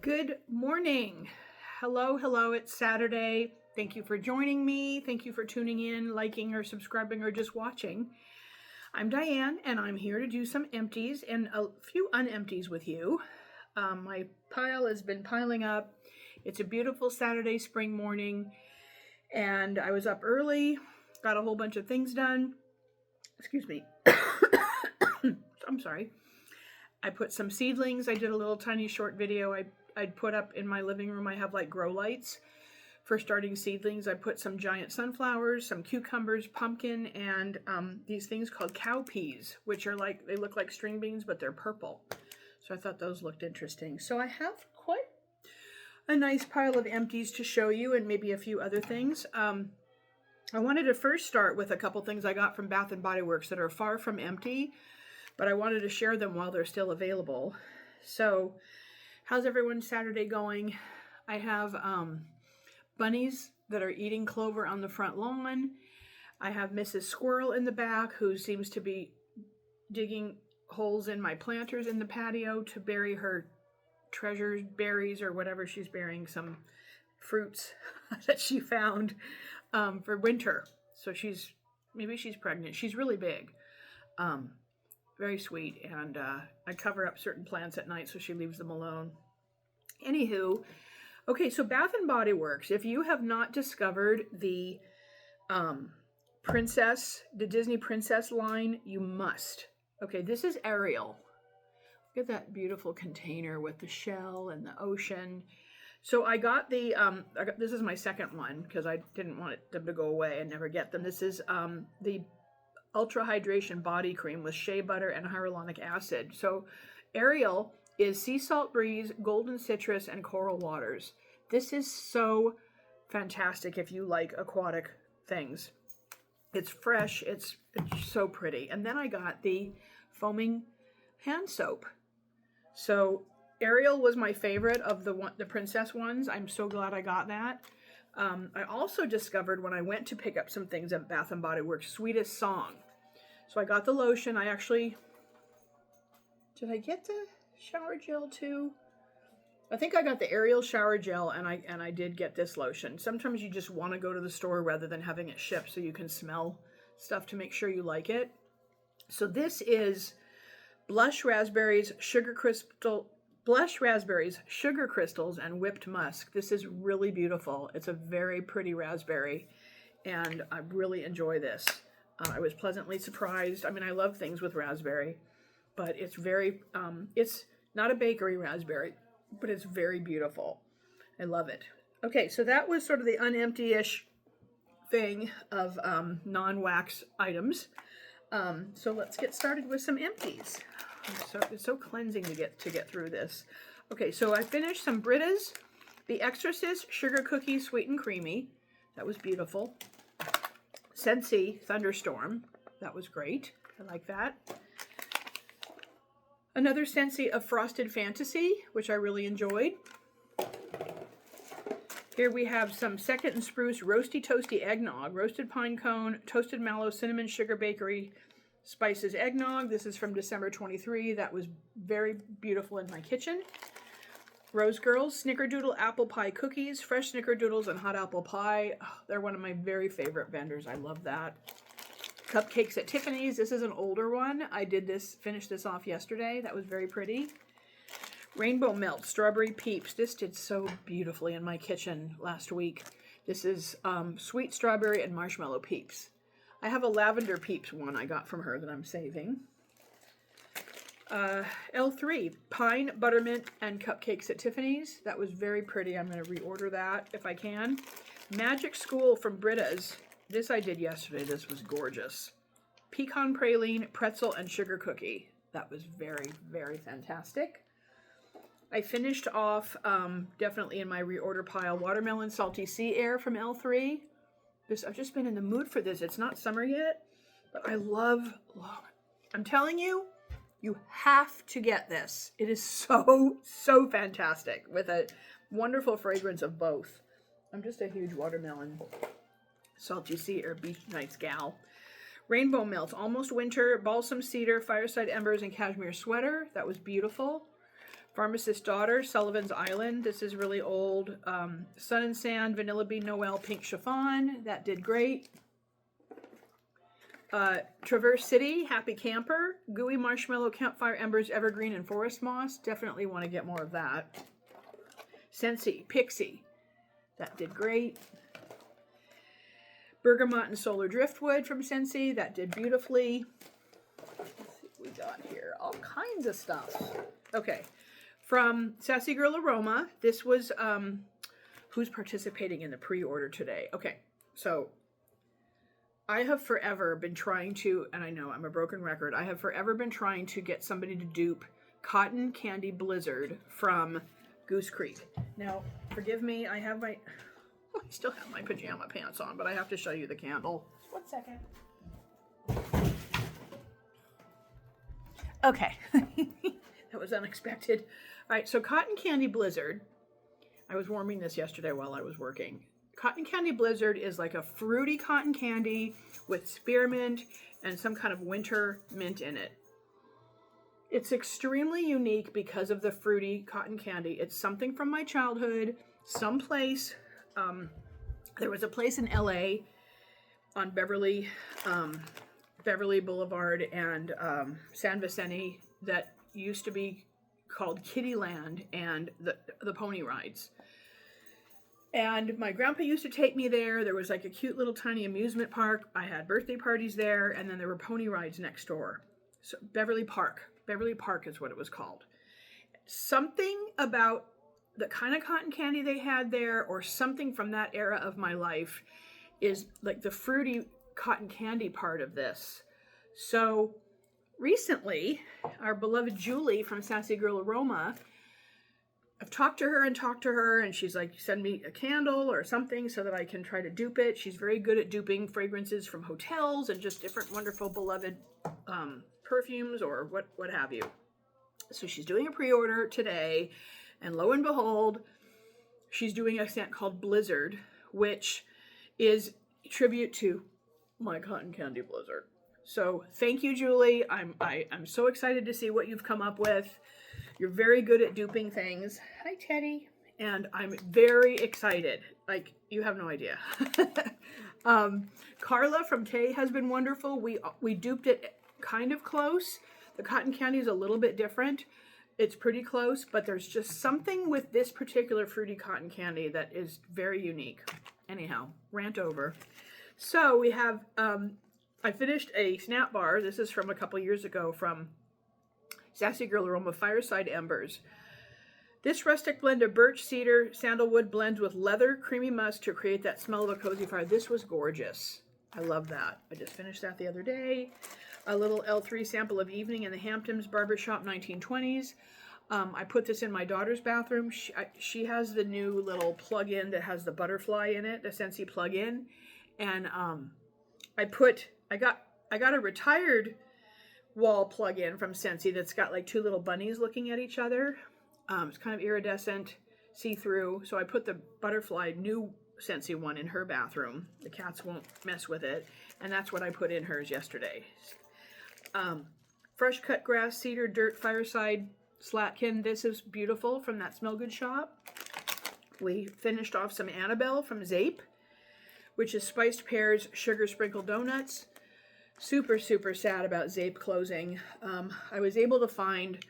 Good morning. Hello, it's Saturday. Thank you for joining me. Thank you for tuning in, liking or subscribing or just watching. I'm Diane and I'm here to do some empties and a few unempties with you. My pile has been piling up. It's a beautiful Saturday spring morning and I was up early, got a whole bunch of things done. Excuse me. I'm sorry. I put some seedlings. I did a little tiny short video I'd put up in my living room. I have like grow lights for starting seedlings. I put some giant sunflowers, some cucumbers, pumpkin, and these things called cow peas, which are like, they look like string beans, but they're purple. So I thought those looked interesting. So I have quite a nice pile of empties to show you and maybe a few other things. I wanted to first start with a couple things I got from Bath & Body Works that are far from empty, but I wanted to share them while they're still available. So how's everyone's Saturday going? I have bunnies that are eating clover on the front lawn. I have Mrs. Squirrel in the back who seems to be digging holes in my planters in the patio to bury her treasures, berries, or whatever she's burying, some fruits that she found for winter. So maybe she's pregnant. She's really big. Very sweet, and I cover up certain plants at night so she leaves them alone. Anywho, okay, so Bath & Body Works, if you have not discovered the Disney Princess line, you must. Okay, this is Ariel. Look at that beautiful container with the shell and the ocean. So I got this is my second one because I didn't want them to go away and never get them. This is the Ultra Hydration Body Cream with shea butter and hyaluronic acid. So Ariel is sea salt breeze, golden citrus, and coral waters. This is so fantastic if you like aquatic things. It's fresh. It's so pretty. And then I got the foaming hand soap. So Ariel was my favorite of the princess ones. I'm so glad I got that. I also discovered when I went to pick up some things at Bath & Body Works, Sweetest Song. So I got the lotion. Did I get the shower gel too? I think I got the Ariel shower gel and I did get this lotion. Sometimes you just want to go to the store rather than having it shipped so you can smell stuff to make sure you like it. So this is blush raspberries, sugar crystals, and whipped musk. This is really beautiful. It's a very pretty raspberry, and I really enjoy this. I was pleasantly surprised. I mean, I love things with raspberry, but it's it's not a bakery raspberry, but it's very beautiful. I love it. Okay, so that was sort of the unempty-ish thing of non-wax items. So let's get started with some empties. It's so cleansing to get through this. Okay, so I finished some Britta's, The Exorcist Sugar Cookies Sweet and Creamy. That was beautiful. Scentsy Thunderstorm. That was great. I like that. Another Scentsy of Frosted Fantasy, which I really enjoyed. Here we have some Second and Spruce Roasty Toasty Eggnog, Roasted Pine Cone, Toasted Mallow Cinnamon Sugar Bakery Spices Eggnog. This is from December 23. That was very beautiful in my kitchen. Rose Girls Snickerdoodle Apple Pie Cookies, fresh Snickerdoodles and hot apple pie. Oh, they're one of my very favorite vendors. I love that. Cupcakes at Tiffany's. This is an older one. I finished this off yesterday. That was very pretty. Rainbow Melt Strawberry Peeps. This did so beautifully in my kitchen last week. This is sweet strawberry and marshmallow peeps. I have a lavender peeps one I got from her that I'm saving. L3, Pine, Buttermint, and Cupcakes at Tiffany's. That was very pretty. I'm going to reorder that if I can. Magic School from Britta's. This I did yesterday. This was gorgeous. Pecan Praline, Pretzel, and Sugar Cookie. That was very, very fantastic. I finished off, definitely in my reorder pile, Watermelon Salty Sea Air from L3. I've just been in the mood for this. It's not summer yet, but I love I'm telling you, you have to get this. It is so, so fantastic with a wonderful fragrance of both. I'm just a huge watermelon salty sea air beach nights gal. Rainbow Melt, Almost Winter, Balsam Cedar, Fireside Embers, and Cashmere Sweater. That was beautiful. Pharmacist's Daughter, Sullivan's Island. This is really old. Sun and Sand, Vanilla Bean Noel, Pink Chiffon. That did great. Traverse City, Happy Camper. Gooey Marshmallow, Campfire Embers, Evergreen, and Forest Moss. Definitely want to get more of that. Scentsy, Pixie. That did great. Bergamot and Solar Driftwood from Scentsy. That did beautifully. Let's see what we got here. All kinds of stuff. Okay. From Sassy Girl Aroma. This was, who's participating in the pre-order today? Okay. So, I have forever been trying to, and I know I'm a broken record, I have forever been trying to get somebody to dupe Cotton Candy Blizzard from Goose Creek. Now, forgive me, I still have my pajama pants on, but I have to show you the candle. Just 1 second. Okay. That was unexpected. All right, so Cotton Candy Blizzard. I was warming this yesterday while I was working. Cotton Candy Blizzard is like a fruity cotton candy with spearmint and some kind of winter mint in it. It's extremely unique because of the fruity cotton candy. It's something from my childhood, someplace. There was a place in LA on Beverly Boulevard and San Vicente that used to be called Kittyland and the pony rides. And my grandpa used to take me there. There was like a cute little tiny amusement park. I had birthday parties there, and then there were pony rides next door. So Beverly Park is what it was called. Something about the kind of cotton candy they had there, or something from that era of my life, is like the fruity cotton candy part of this. So recently, our beloved Julie from Sassy Girl Aroma, I've talked to her, and she's like, send me a candle or something so that I can try to dupe it. She's very good at duping fragrances from hotels and just different wonderful beloved perfumes or what have you. So she's doing a pre-order today, and lo and behold, she's doing a scent called Blizzard, which is a tribute to my Cotton Candy Blizzard. So thank you, Julie. I'm so excited to see what you've come up with. You're very good at duping things. Hi, Teddy. And I'm very excited. Like, you have no idea. Carla from Tay has been wonderful. We duped it kind of close. The cotton candy is a little bit different. It's pretty close, but there's just something with this particular fruity cotton candy that is very unique. Anyhow, rant over. So we have, I finished a snap bar. This is from a couple years ago from Sassy Girl Aroma Fireside Embers. This rustic blend of birch, cedar, sandalwood blends with leather, creamy musk to create that smell of a cozy fire. This was gorgeous. I love that. I just finished that the other day. A little L3 sample of Evening in the Hamptons Barbershop 1920s. I put this in my daughter's bathroom. She has the new little plug-in that has the butterfly in it, the Scentsy plug-in. And I got a retired wall plug-in from Scentsy that's got like two little bunnies looking at each other. It's kind of iridescent, see-through. So I put the butterfly new Scentsy one in her bathroom. The cats won't mess with it. And that's what I put in hers yesterday. Fresh cut grass, cedar, dirt, fireside, slatkin. This is beautiful from that Smell Good shop. We finished off some Annabelle from Zape, which is spiced pears, sugar sprinkled donuts. Super, super sad about Zape closing. I was able to find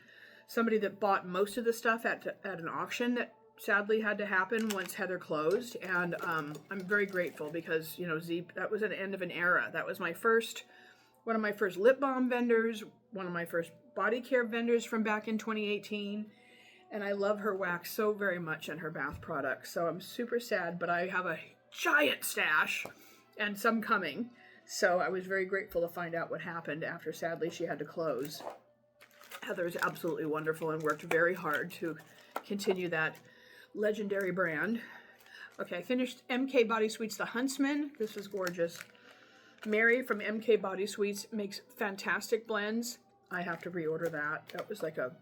somebody that bought most of the stuff at an auction that sadly had to happen once Heather closed. And I'm very grateful because, you know, Zape, that was an end of an era. That was one of my first lip balm vendors, one of my first body care vendors from back in 2018. And I love her wax so very much and her bath products. So I'm super sad, but I have a giant stash and some coming. So I was very grateful to find out what happened after, sadly, she had to close. Heather is absolutely wonderful and worked very hard to continue that legendary brand. Okay, I finished MK Body Sweets The Huntsman. This is gorgeous. Mary from MK Body Sweets makes fantastic blends. I have to reorder that. That was like a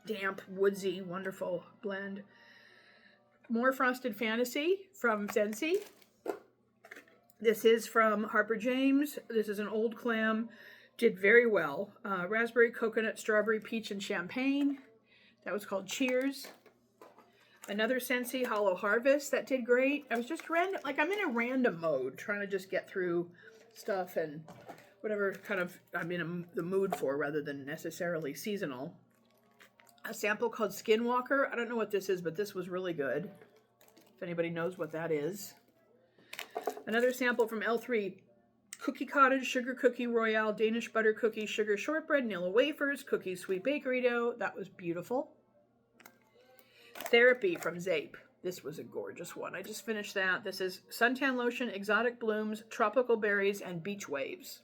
damp, woodsy, wonderful blend. More Frosted Fantasy from Scentsy. This is from Harper James. This is an old clam. Did very well. Raspberry, coconut, strawberry, peach, and champagne. That was called Cheers. Another Scentsy Hollow Harvest that did great. I was just random, like I'm in a random mode, trying to just get through stuff and whatever kind of I'm in the mood for rather than necessarily seasonal. A sample called Skinwalker. I don't know what this is, but this was really good. If anybody knows what that is. Another sample from L3. Cookie Cottage, Sugar Cookie Royale, Danish Butter Cookie, Sugar Shortbread, Nilla Wafers, Cookie Sweet Bakery Dough. That was beautiful. Therapy from Zape. This was a gorgeous one. I just finished that. This is Suntan Lotion, Exotic Blooms, Tropical Berries, and Beach Waves.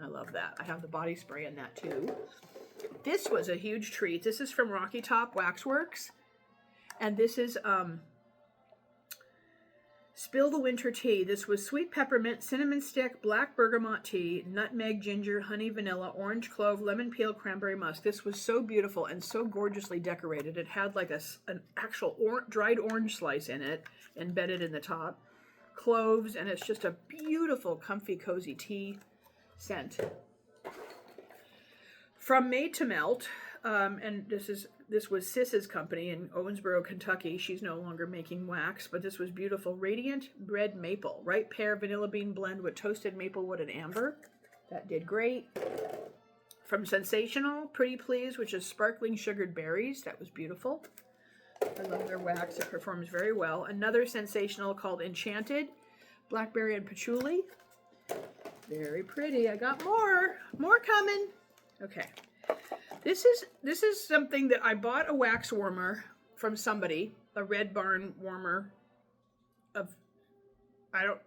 I love that. I have the body spray in that too. This was a huge treat. This is from Rocky Top Waxworks. And this is Spill the Winter Tea. This was sweet peppermint, cinnamon stick, black bergamot tea, nutmeg, ginger, honey, vanilla, orange clove, lemon peel, cranberry musk. This was so beautiful and so gorgeously decorated. It had like an actual dried orange slice in it, embedded in the top. Cloves, and it's just a beautiful, comfy, cozy tea scent. From Made to Melt, and this was Sis's company in Owensboro, Kentucky. She's no longer making wax, but this was beautiful. Radiant Red Maple, ripe pear, vanilla bean blend with toasted maplewood and amber. That did great. From Sensational, Pretty Please, which is sparkling sugared berries. That was beautiful. I love their wax. It performs very well. Another Sensational called Enchanted, blackberry and patchouli. Very pretty. I got more coming. Okay. This is something that I bought, a wax warmer from somebody, a Red Barn warmer of, I don't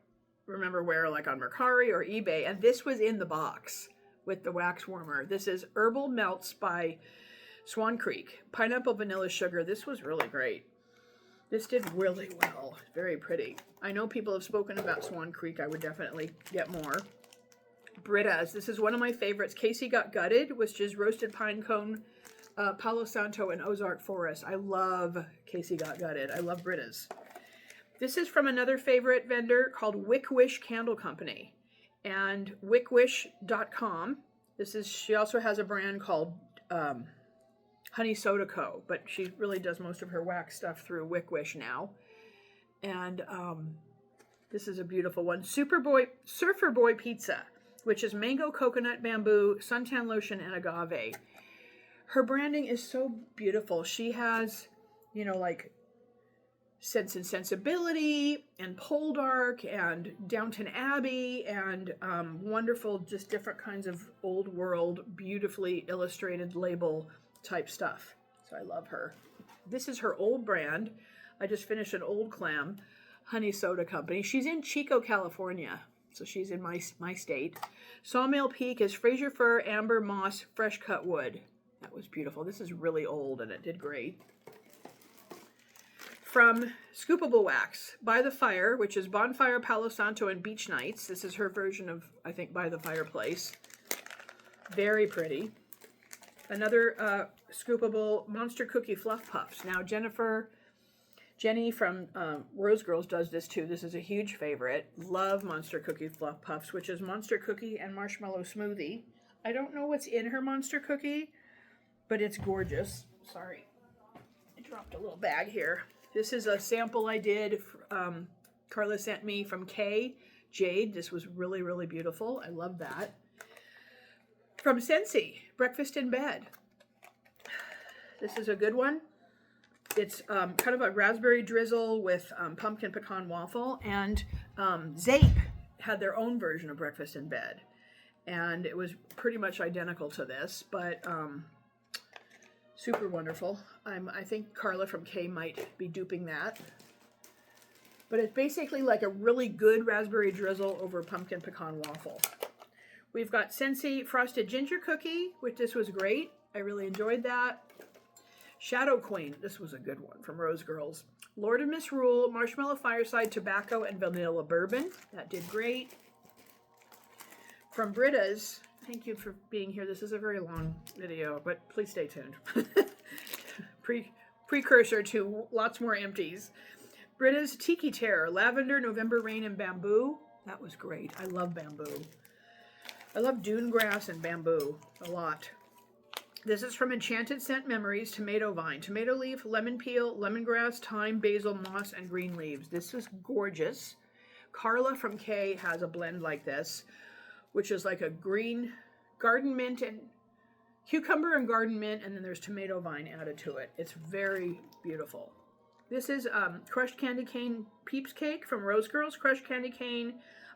remember where, like on Mercari or eBay, and this was in the box with the wax warmer. This is Herbal Melts by Swan Creek, pineapple vanilla sugar. This was really great. This did really well. Very pretty. I know people have spoken about Swan Creek. I would definitely get more. Britta's. This is one of my favorites. Casey Got Gutted, which is roasted pine cone, Palo Santo, and Ozark Forest. I love Casey Got Gutted. I love Britta's. This is from another favorite vendor called Wick Wish Candle Company and wickwish.com. She also has a brand called Honey Soda Co., but she really does most of her wax stuff through Wick Wish now. And this is a beautiful one. Surfer Boy Pizza, which is mango, coconut, bamboo, suntan lotion, and agave. Her branding is so beautiful. She has, you know, like Sense and Sensibility and Poldark and Downton Abbey and wonderful, just different kinds of old world, beautifully illustrated label type stuff. So I love her. This is her old brand. I just finished an Old Clam, Honey Soda Company. She's in Chico, California. So she's in my state. Sawmill Peak is Fraser Fir, Amber, Moss, Fresh Cut Wood. That was beautiful. This is really old and it did great. From Scoopable Wax, By the Fire, which is Bonfire, Palo Santo, and Beach Nights. This is her version of, I think, By the Fireplace. Very pretty. Another Scoopable Monster Cookie Fluff Puffs. Now Jenny from Rose Girls does this too. This is a huge favorite. Love Monster Cookie Fluff Puffs, which is Monster Cookie and Marshmallow Smoothie. I don't know what's in her Monster Cookie, but it's gorgeous. Sorry, I dropped a little bag here. This is a sample I did. Carla sent me from Kay Jade. This was really, really beautiful. I love that. From Scentsy, Breakfast in Bed. This is a good one. It's kind of a raspberry drizzle with pumpkin pecan waffle, and Zape had their own version of Breakfast in Bed, and it was pretty much identical to this, but super wonderful. I think Carla from K might be duping that, but it's basically like a really good raspberry drizzle over pumpkin pecan waffle. We've got Scentsy Frosted Ginger Cookie, which this was great. I really enjoyed that. Shadow Queen, this was a good one from Rose Girls. Lord of Misrule, Marshmallow Fireside, Tobacco, and Vanilla Bourbon. That did great. From Britta's, thank you for being here. This is a very long video, but please stay tuned. Precursor to lots more empties. Britta's Tiki Terror, Lavender, November Rain, and Bamboo. That was great. I love bamboo. I love dune grass and bamboo a lot. This is from Enchanted Scent Memories, tomato vine, tomato leaf, lemon peel, lemongrass, thyme, basil, moss, and green leaves. This is gorgeous. Carla from Kay has a blend like this, which is like a green garden mint and cucumber and garden mint, and then there's tomato vine added to it. It's very beautiful. This is crushed candy cane peeps cake from Rose Girls, crushed candy cane,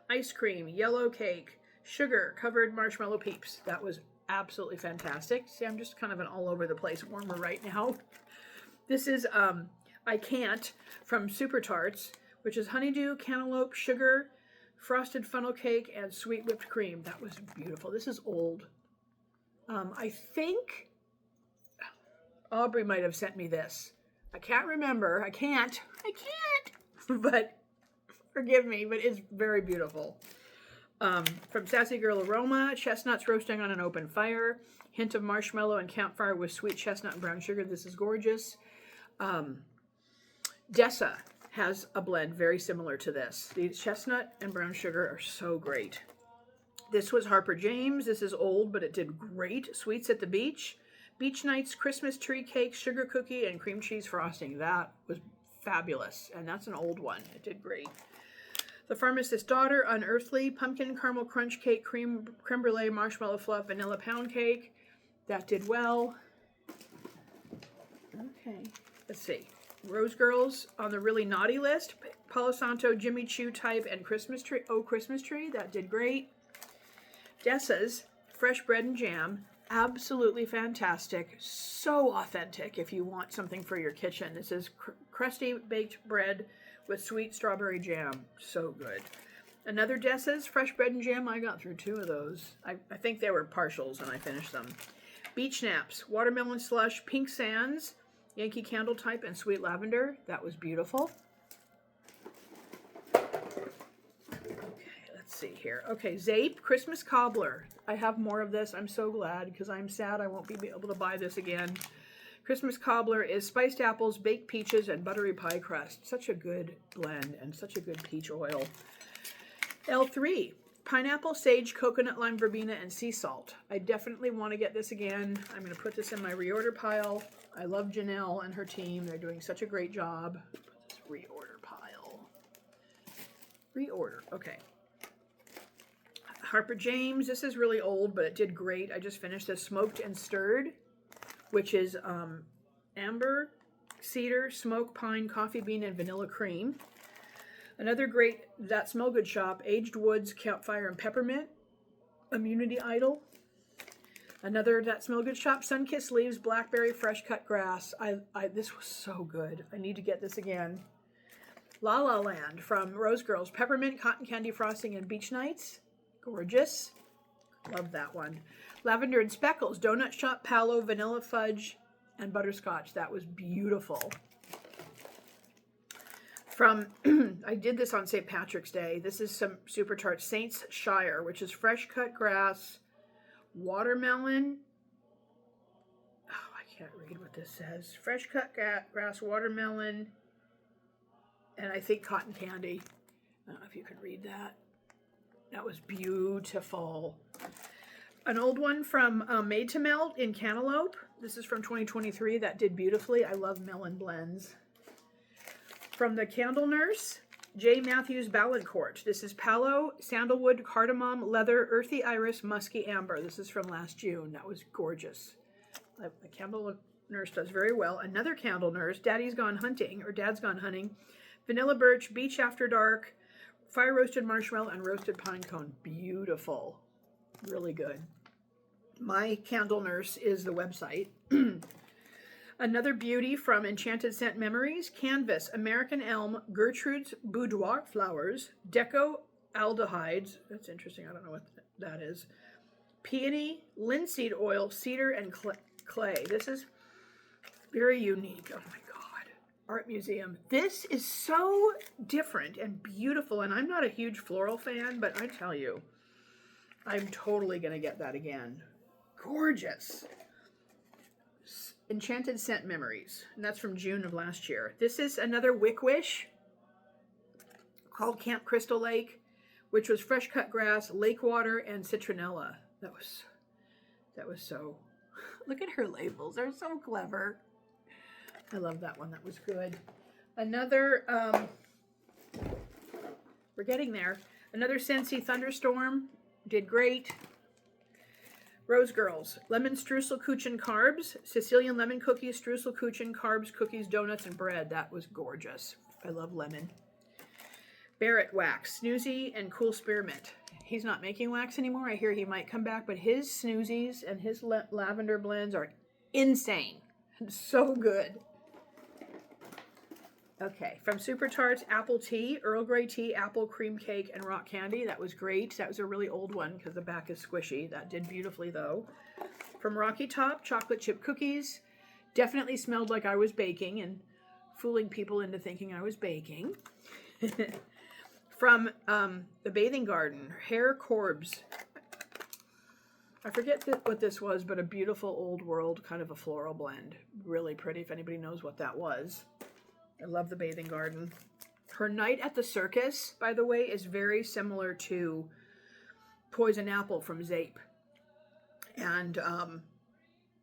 ice cream, yellow cake, sugar covered marshmallow peeps. That was absolutely fantastic. See, I'm just kind of an all over the place warmer right now. This is I Can't from Super Tarts, which is honeydew, cantaloupe, sugar, frosted funnel cake, and sweet whipped cream. That was beautiful. This is old. I think Aubrey might have sent me this. I can't remember. I can't. But forgive me, but it's very beautiful. From Sassy Girl Aroma, chestnuts roasting on an open fire, hint of marshmallow and campfire with sweet chestnut and brown sugar. This is gorgeous. Dessa has a blend very similar to this. The chestnut and brown sugar are so great. This was Harper James. This is old, but it did great. Sweets at the Beach, Beach Nights, Christmas tree cake, sugar cookie, and cream cheese frosting. That was fabulous, and that's an old one. It did great. The Pharmacist's Daughter, Unearthly, Pumpkin Caramel Crunch Cake, Creme Brulee, Marshmallow Fluff, Vanilla Pound Cake. That did well. Okay, let's see. Rose Girls on the really naughty list. Palo Santo, Jimmy Choo type, and Christmas Tree. Oh, Christmas Tree. That did great. Dessa's Fresh Bread and Jam. Absolutely fantastic. So authentic if you want something for your kitchen. This is crusty baked bread with sweet strawberry jam. So good. Another Dessa's Fresh Bread and Jam. I got through 2 of those. I think they were partials and I finished them. Beach Naps, Watermelon Slush, Pink Sands, Yankee Candle Type, and Sweet Lavender. That was beautiful. Okay, let's see here. Okay, Zape Christmas Cobbler. I have more of this. I'm so glad because I'm sad I won't be able to buy this again. Christmas Cobbler is spiced apples, baked peaches, and buttery pie crust. Such a good blend and such a good peach oil. L3, pineapple, sage, coconut, lime verbena, and sea salt. I definitely want to get this again. I'm going to put this in my reorder pile. I love Janelle and her team. They're doing such a great job. Put this reorder pile. Reorder, okay. Harper James, this is really old, but it did great. I just finished this Smoked and Stirred, which is amber, cedar, smoke, pine, coffee bean, and vanilla cream. Another great That Smell Good shop, Aged Woods, Campfire, and Peppermint. Immunity Idol. Another That Smell Good shop, Sunkissed Leaves, Blackberry, Fresh Cut Grass. This was so good. I need to get this again. La La Land from Rose Girls, Peppermint, Cotton Candy Frosting, and Beach Nights. Gorgeous. Love that one. Lavender and Speckles, Donut Shop, Palo, Vanilla Fudge, and Butterscotch. That was beautiful. From, I did this on St. Patrick's Day. This is some Super Tart Saints Shire, which is fresh cut grass, watermelon. Oh, I can't read what this says. Fresh cut grass, watermelon, and I think cotton candy. I don't know if you can read that. That was beautiful. An old one from Made to Melt in Cantaloupe. This is from 2023. That did beautifully. I love melon blends. From the Candle Nurse, J. Matthews Ballancourt. This is Palo, Sandalwood, Cardamom, Leather, Earthy Iris, Musky Amber. This is from last June. That was gorgeous. The Candle Nurse does very well. Another Candle Nurse, Daddy's Gone Hunting, or Dad's Gone Hunting. Vanilla Birch, Beach After Dark, Fire Roasted Marshmallow, and Roasted Pine Cone. Beautiful. Really good. My Candle Nurse is the website. Another beauty from Enchanted Scent Memories, Canvas, American Elm, Gertrude's Boudoir Flowers, Deco Aldehydes. That's interesting. I don't know what that is. Peony, linseed oil, cedar, and clay. This is very unique. Oh my God. Art Museum. This is so different and beautiful, and I'm not a huge floral fan, but I tell you, I'm totally going to get that again. Gorgeous. Enchanted Scent Memories, and that's from June of last year. This is another Wick Wish called Camp Crystal Lake, which was fresh cut grass, lake water, and citronella. That was so Look at her labels. They're so clever. I love that one. That was good. Another, we're getting there. Another Scentsy Thunderstorm. Did great. Rose Girls. Lemon streusel Kuchen carbs. Sicilian lemon cookies, streusel Kuchen carbs, cookies, donuts, and bread. That was gorgeous. I love lemon. Barrett Wax. Snoozy and Cool Spearmint. He's not making wax anymore. I hear he might come back, but his snoozies and his lavender blends are insane. So good. Okay, from Super Tarts, apple tea, Earl Grey tea, apple cream cake, and rock candy. That was great. That was a really old one because the back is squishy. That did beautifully though. From Rocky Top, chocolate chip cookies. Definitely smelled like I was baking and fooling people into thinking I was baking. From the Bathing Garden, Hair Corbs. I forget what this was, but a beautiful old world kind of a floral blend. Really pretty if anybody knows what that was. I love the Bathing Garden. Her Night at the Circus, by the way, is very similar to Poison Apple from Zape. And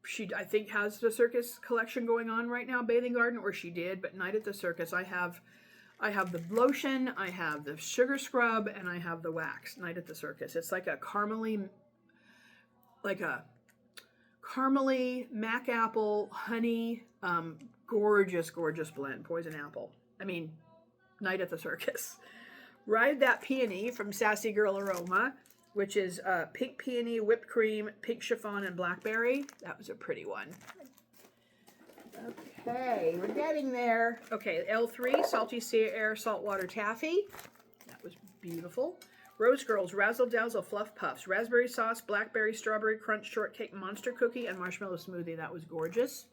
she, I think, has the circus collection going on right now, Bathing Garden, or she did, but Night at the Circus, I have the lotion, I have the sugar scrub, and I have the wax, Night at the Circus. It's like a caramely mac apple, honey, gorgeous, gorgeous blend, Poison Apple. I mean, Night at the Circus. Ride That Peony from Sassy Girl Aroma, which is pink peony, whipped cream, pink chiffon, and blackberry. That was a pretty one. Okay, we're getting there. Okay, L3, Salty Sea Air Saltwater Taffy. That was beautiful. Rose Girls, Razzle Dazzle Fluff Puffs, Raspberry Sauce, Blackberry Strawberry Crunch Shortcake Monster Cookie, and Marshmallow Smoothie. That was gorgeous.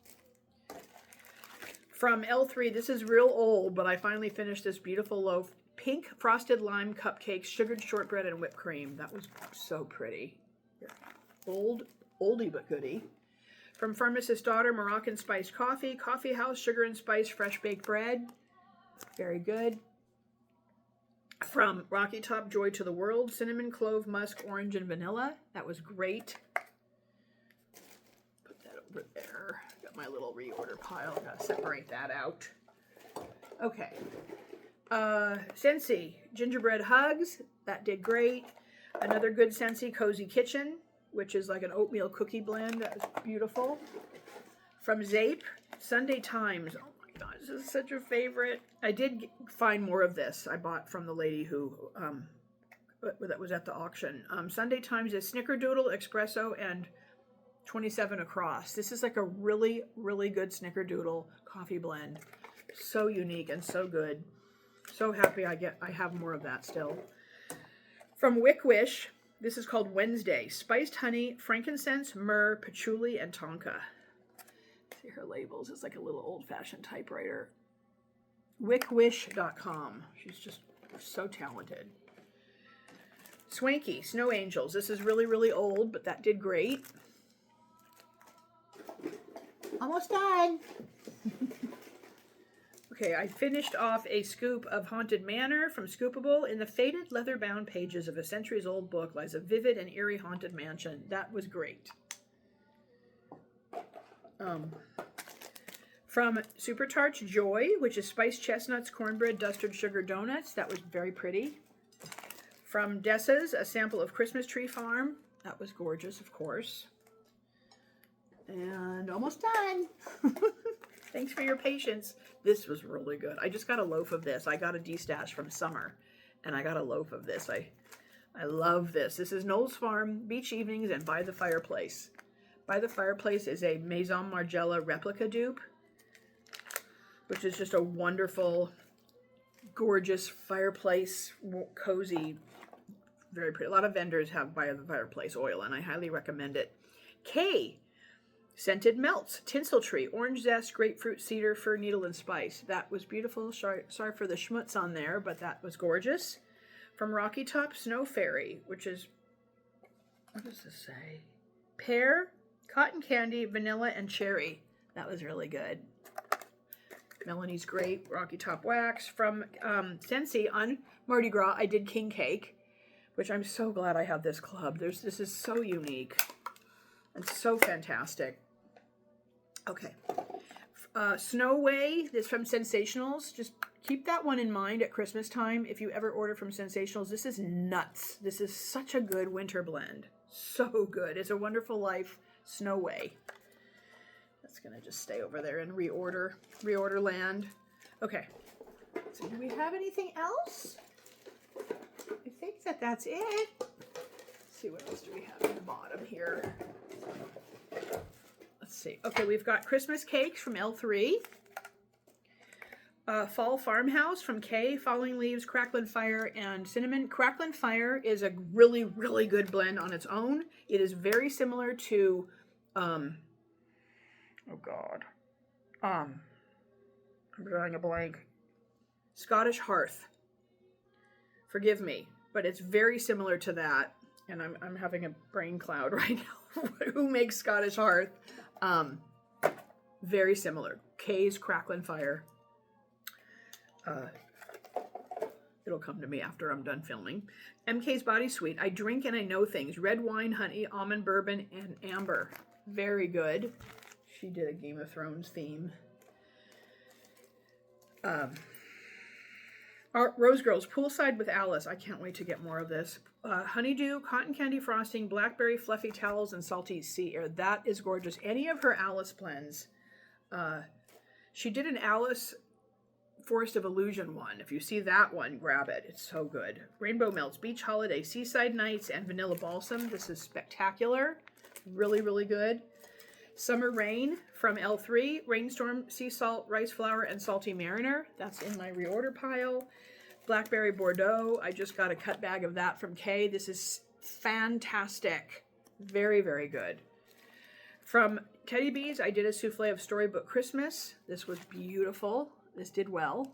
From L3, this is real old, but I finally finished this beautiful loaf. Pink Frosted Lime Cupcakes, Sugared Shortbread, and Whipped Cream. That was so pretty. Oldie but goodie. From Pharmacist's Daughter, Moroccan Spiced Coffee, Coffee House, Sugar and Spice, Fresh Baked Bread. Very good. From Rocky Top, Joy to the World, Cinnamon, Clove, Musk, Orange, and Vanilla. That was great. Put that over there. Got my little reorder pile. Gotta separate that out. Okay. Scentsy, Gingerbread Hugs. That did great. Another good Scentsy, Cozy Kitchen, which is like an oatmeal cookie blend. That was beautiful. From Zape, Sunday Times. Oh my gosh, this is such a favorite. I did find more of this. I bought from the lady who that was at the auction. Sunday Times is Snickerdoodle, Espresso, and 27 across. This is like a really, really good Snickerdoodle coffee blend. So unique and so good. So happy I have more of that still. From Wick Wish, this is called Wednesday. Spiced honey, frankincense, myrrh, patchouli, and tonka. See her labels. It's like a little old-fashioned typewriter. Wickwish.com. She's just so talented. Swanky, Snow Angels. This is really, really old, but that did great. Almost done. Okay, I finished off a scoop of Haunted Manor from Scoopable. In the faded leather-bound pages of a centuries-old book lies a vivid and eerie haunted mansion. That was great. From Super Tarts Joy, which is spiced chestnuts, cornbread, dusted sugar donuts. That was very pretty. From Dessa's, a sample of Christmas Tree Farm. That was gorgeous, of course. And almost done. Thanks for your patience. This was really good. I just got a loaf of this. I got a D-stash from Summer, and I got a loaf of this. I love this. This is Knowles Farm, Beach Evenings, and By the Fireplace. By the Fireplace is a Maison Margiela replica dupe, which is just a wonderful, gorgeous fireplace, cozy, very pretty. A lot of vendors have By the Fireplace oil, and I highly recommend it. K. Scented Melts, Tinsel Tree, Orange Zest, Grapefruit, Cedar, Fir, Needle, and Spice. That was beautiful. Sorry for the schmutz on there, but that was gorgeous. From Rocky Top, Snow Fairy, which is, what does this say? Pear, cotton candy, vanilla, and cherry. That was really good. Melanie's great. Rocky Top Wax. From Scentsy on Mardi Gras, I did King Cake, which I'm so glad I have this club. This is so unique. It's so fantastic. Okay. Snow Way is from Sensationals. Just keep that one in mind at Christmas time. If you ever order from Sensationals, this is nuts. This is such a good winter blend. So good. It's a Wonderful Life Snow Way. That's going to just stay over there in reorder land. Okay. So do we have anything else? I think that's it. Let's see, what else do we have at the bottom here? Let's see. Okay, we've got Christmas cakes from L3. Fall Farmhouse from K. Falling Leaves, Cracklin Fire, and Cinnamon. Cracklin Fire is a really, really good blend on its own. It is very similar to, oh God. I'm drawing a blank. Scottish Hearth. Forgive me, but it's very similar to that. And I'm having a brain cloud right now. Who makes Scottish Hearth? Very similar. K's Cracklin Fire. It'll come to me after I'm done filming. MK's Body Sweet. I Drink and I Know Things. Red wine, honey, almond bourbon, and amber. Very good. She did a Game of Thrones theme. Rose Girls, Poolside with Alice. I can't wait to get more of this. Honeydew, Cotton Candy Frosting, Blackberry Fluffy Towels, and Salty Sea Air. That is gorgeous. Any of her Alice blends. She did an Alice Forest of Illusion one. If you see that one, grab it. It's so good. Rainbow Melts, Beach Holiday, Seaside Nights, and Vanilla Balsam. This is spectacular. Really, really good. Summer Rain from L3. Rainstorm, Sea Salt, Rice Flour, and Salty Mariner. That's in my reorder pile. Blackberry Bordeaux. I just got a cut bag of that from K. This is fantastic. Very, very good. From Teddy Bees, I did a souffle of Storybook Christmas. This was beautiful. This did well.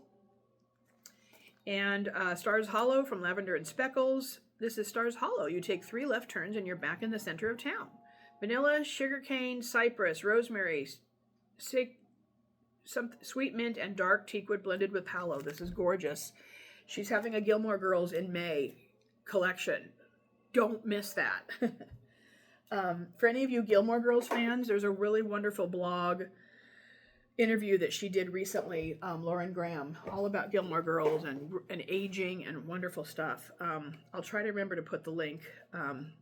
And Stars Hollow from Lavender and Speckles. This is Stars Hollow. You take 3 left turns and you're back in the center of town. Vanilla, sugarcane, cypress, rosemary, sweet mint, and dark teakwood blended with palo. This is gorgeous. She's having a Gilmore Girls in May collection. Don't miss that. For any of you Gilmore Girls fans, there's a really wonderful blog interview that she did recently, Lauren Graham, all about Gilmore Girls and aging and wonderful stuff. I'll try to remember to put the link,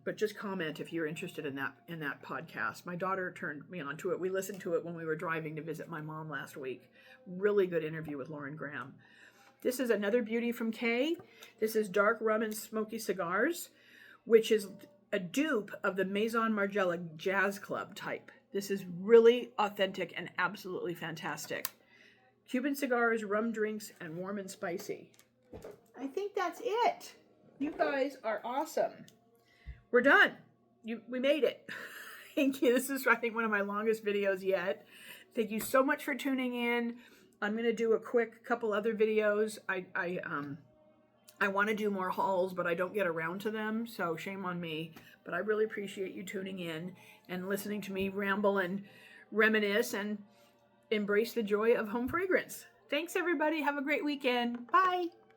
but just comment if you're interested in that podcast. My daughter turned me onto it. We listened to it when we were driving to visit my mom last week. Really good interview with Lauren Graham. This is another beauty from Kay. This is Dark Rum and Smoky Cigars, which is a dupe of the Maison Margiela Jazz Club type. This is really authentic and absolutely fantastic. Cuban cigars, rum drinks, and warm and spicy. I think that's it. You guys are awesome. We're done. We made it. Thank you. This is, I think, one of my longest videos yet. Thank you so much for tuning in. I'm going to do a quick couple other videos. I want to do more hauls, but I don't get around to them, so shame on me. But I really appreciate you tuning in and listening to me ramble and reminisce and embrace the joy of home fragrance. Thanks, everybody. Have a great weekend. Bye.